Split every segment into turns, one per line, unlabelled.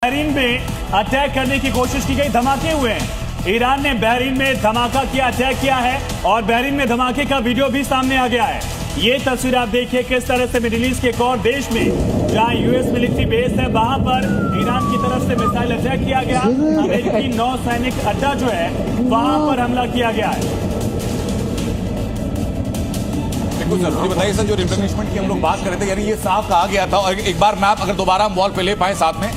Bahrain में attack करने की कोशिश की गई, धमाके हुए हैं। ईरान ने बहरीन में धमाका किया, अटैक किया है और बहरीन में धमाके का वीडियो भी सामने आ गया है। ये तस्वीर आप देखिए किस तरह से मिडिल ईस्ट के एक और देश में जहां यूएस मिलिट्री बेस है वहां पर ईरान की तरफ से मिसाइल अटैक किया गया। अमेरिकी नौसैनिक अड्डा जो है वहां पर हमला किया गया है।
बताइए सर, जो रिप्लेनिशमेंट की हम लोग बात कर रहे थे, यानी ये साफ कहा गया था, और एक बार मैप अगर दोबारा हम वॉल पे ले पाए साथ में,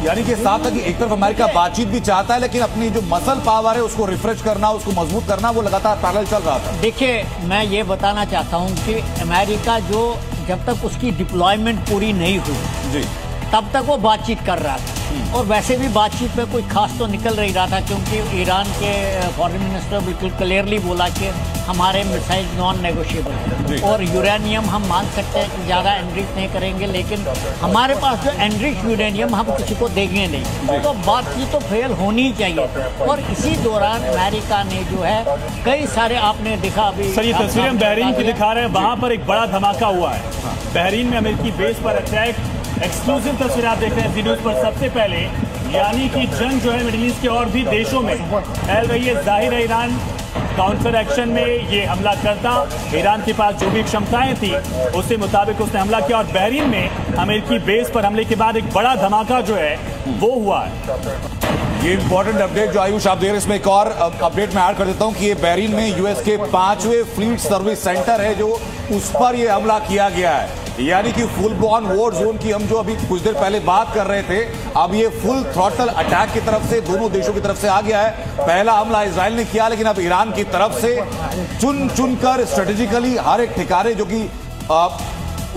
यानी कि साफ था कि एक तरफ अमेरिका बातचीत भी चाहता है लेकिन अपनी जो मसल पावर है उसको रिफ्रेश करना, उसको मजबूत करना, वो लगातार पैरेलल चल रहा था।
देखिए, मैं ये बताना चाहता हूं कि अमेरिका जो जब तक उसकी डिप्लॉयमेंट पूरी नहीं हुई
जी,
तब तक वो बातचीत कर रहा था, और वैसे भी बातचीत में कोई खास तो निकल नहीं रहा था, क्योंकि ईरान के फॉरेन मिनिस्टर बिल्कुल क्लियरली बोला कि हमारे मिसाइल नॉन नेगोशिएबल है और यूरेनियम हम मान सकते हैं कि ज़्यादा एनरिच नहीं करेंगे, लेकिन हमारे पास जो एनरिच यूरेनियम हम किसी को देंगे नहीं। तो बातचीत तो फेल होनी चाहिए, और इसी दौरान अमेरिका ने जो है कई सारे, आपने देखा अभी
सर, ये तस्वीरें हम बहरीन की दिखा रहे हैं, वहां पर एक बड़ा धमाका हुआ है। बहरीन में अमेरिकी बेस पर अटैक, एक्सक्लूसिव तस्वीर आप देख रहे हैं जी न्यूज पर सबसे पहले। यानी कि जंग जो है मिडिल ईस्ट के और भी देशों में फैल रही है। जाहिर है ईरान काउंटर एक्शन में ये हमला करता, ईरान के पास जो भी क्षमताएं थी उसके मुताबिक उसने हमला किया, और बहरीन में अमेरिकी बेस पर हमले के बाद एक बड़ा धमाका जो है वो हुआ है।
ये इंपॉर्टेंट अपडेट जो आयुष आप दे रहे हैं, इसमें एक और अपडेट मैं ऐड कर देता हूं कि ये बहरीन में यूएस के 5वें फ्लीट सर्विस सेंटर है जो उस पर ये हमला किया गया है। यानी कि फुल बॉर्न वॉर जोन की हम जो अभी कुछ देर पहले बात कर रहे थे, अब ये फुल थ्रॉटल अटैक की तरफ से दोनों देशों की तरफ से आ गया है। पहला हमला इजराइल ने किया, लेकिन अब ईरान की तरफ से चुन चुनकर स्ट्रेटेजिकली हर एक ठिकाने जो कि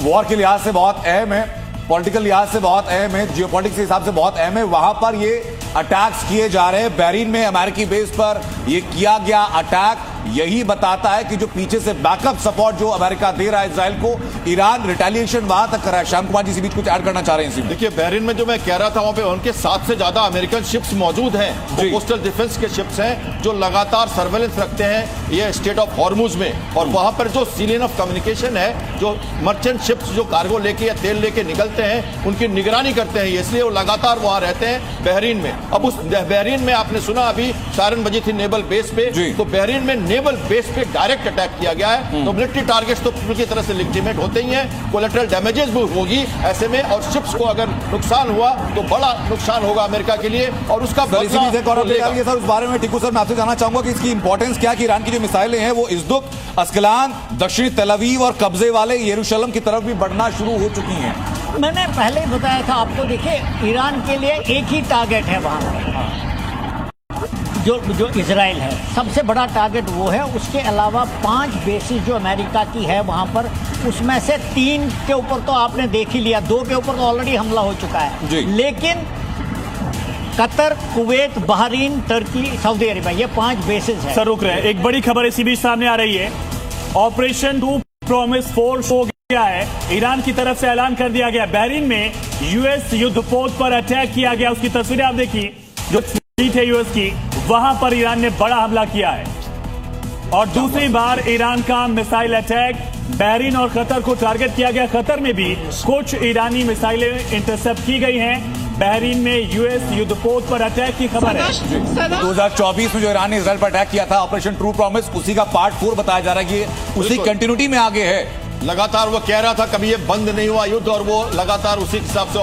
वॉर के लिहाज से बहुत अहम है, पॉलिटिकल लिहाज से बहुत अहम है, जियोपॉलिटिक्स के हिसाब से बहुत अहम है, वहां पर ये अटैक्स किए जा रहे हैं। बहरीन में अमेरिकी बेस पर ये किया गया अटैक यही बताता है कि जो पीछे से बैकअप सपोर्ट जो अमेरिका दे रहा है इजराइल को, ईरान रिटेलिएशन वहां तक कर रहा है। श्याम कुमार जी इसी बीच कुछ ऐड करना चाह रहे हैं।
देखिए, बहरीन में जो मैं कह रहा था, वहां पे उनके 7 से ज्यादा अमेरिकन शिप्स मौजूद हैं, वो कोस्टल डिफेंस के शिप्स हैं जो लगातार सर्वेलेंस रखते हैं ये स्टेट ऑफ हॉर्मुज में, और वहां पर जो सी लेन ऑफ कम्युनिकेशन है, जो मर्चेंट शिप्स जो कार्गो लेके या तेल लेके निकलते हैं उनकी निगरानी करते हैं, इसलिए वो लगातार वहां रहते हैं बहरीन में। अब उस बहरीन में आपने सुना अभी सायरन बजी थी नेवल बेस पे, तो बहरीन में नेवल बेस पे डायरेक्ट अटैक किया गया है। तो मिलिट्री टारगेट्स तो पूरी तरह से लेजिटिमेट होते ही हैं, कोलैटरल डैमेजेस भी होगी ऐसे में, और शिप्स को अगर नुकसान हुआ तो बड़ा नुकसान होगा अमेरिका के लिए, और उसका
सर उस बारे में टिकू सर मैं आपसे जानना चाहूंगा कि इसकी इंपॉर्टेंस क्या, कि ईरान की जो मिसाइलें हैं वो इज़्दुक, अस्कलान, दक्षिणी तेल अवीव और कब्जे वाले यरूशलेम की तरफ भी बढ़ना शुरू हो चुकी हैं।
मैंने पहले ही बताया था आपको। देखिए, ईरान के लिए एक ही टारगेट है वहां, जो इजराइल है, सबसे बड़ा टारगेट वो है। उसके अलावा 5 बेसिस जो अमेरिका की है वहां पर, उसमें से 3 के ऊपर तो आपने देख ही लिया, 2 के ऊपर तो ऑलरेडी हमला हो चुका है, लेकिन Qatar, Kuwait, Bahrain, Turkey, Saudi Arabia, ये 5 बेसिस है।
सर रुक रहे हैं, एक बड़ी खबर इसी बीच सामने आ रही है। ऑपरेशन ट्रू प्रॉमिस फोर्स हो गया है, ईरान की तरफ से ऐलान कर दिया गया। बहरीन में यूएस युद्धपोत पर अटैक किया गया, उसकी तस्वीरें आप देखिए, जो फ्लीट है यूएस की, वहां पर ईरान ने बड़ा हमला किया है, और दूसरी बार ईरान का मिसाइल अटैक बहरीन और कतर को टारगेट किया गया। कतर में भी कुछ ईरानी मिसाइलें इंटरसेप्ट की गई हैं। बहरीन में यूएस युद्धपोत पर अटैक की खबर है।
2024 में जो ईरान ने इजराइल पर अटैक किया था, ऑपरेशन ट्रू प्रॉमिस, उसी का पार्ट 4 बताया जा रहा है कि उसी कंटिन्यूटी में आगे है।
लगातार वो कह रहा था कभी ये बंद नहीं हुआ युद्ध, और वो लगातार उसी हिसाब से